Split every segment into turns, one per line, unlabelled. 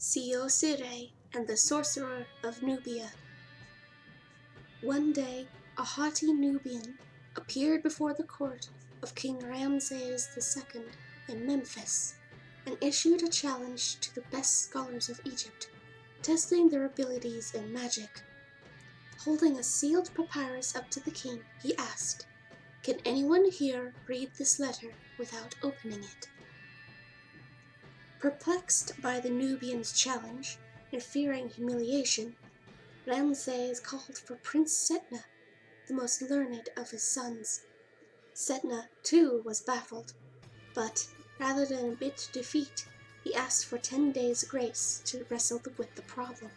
Siosire and the Sorcerer of Nubia. One day, a haughty Nubian appeared before the court of King Ramses II in Memphis and issued a challenge to the best scholars of Egypt, testing their abilities in magic. Holding a sealed papyrus up to the king, he asked, "Can anyone here read this letter without opening it?" Perplexed by the Nubian's challenge and fearing humiliation, Ramses called for Prince Setna, the most learned of his sons. Setna, too, was baffled, but rather than admit defeat, he asked for 10 days' grace to wrestle with the problem.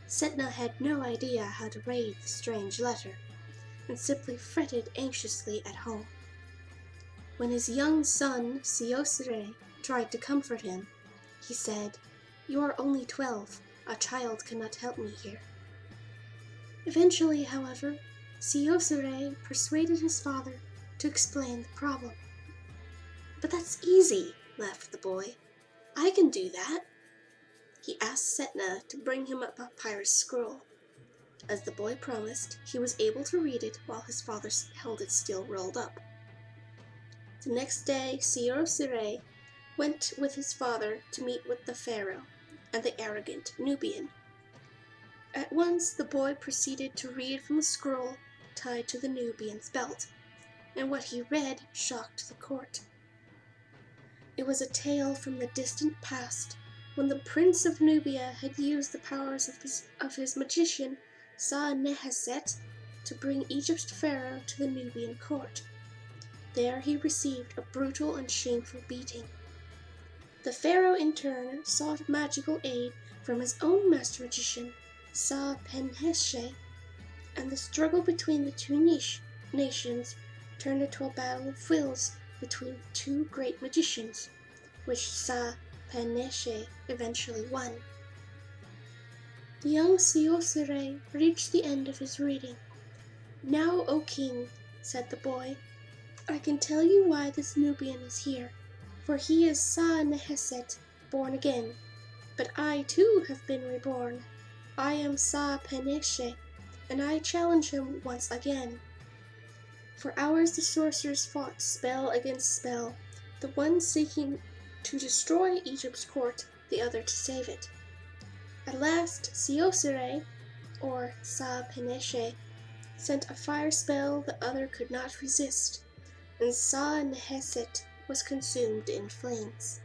Setna had no idea how to read the strange letter, and simply fretted anxiously at home. When his young son, Siosire, tried to comfort him, he said, "You are only 12. A child cannot help me here." Eventually, however, Siosire persuaded his father to explain the problem. "But that's easy," laughed the boy. "I can do that." He asked Setna to bring him a papyrus scroll. As the boy promised, he was able to read it while his father held it still rolled up. The next day, Siosire went with his father to meet with the pharaoh and the arrogant Nubian. At once the boy proceeded to read from a scroll tied to the Nubian's belt, and what he read shocked the court. It was a tale from the distant past, when the prince of Nubia had used the powers of his magician Sa-Nehaset to bring Egypt's pharaoh to the Nubian court. There he received a brutal and shameful beating. The pharaoh in turn sought magical aid from his own master magician, Sa-Penheshe, and the struggle between the two nations turned into a battle of wills between two great magicians, which Sa-Penheshe eventually won. The young Siosire reached the end of his reading. "Now, O king," said the boy, "I can tell you why this Nubian is here, for he is Sa-Nehaset, born again. But I too have been reborn. I am Sa-Penheshe, and I challenge him once again." For hours the sorcerers fought spell against spell, the one seeking to destroy Egypt's court, the other to save it. At last Siosire, or Sa-Penheshe, sent a fire spell the other could not resist, and Sa-Nehaset was consumed in flames.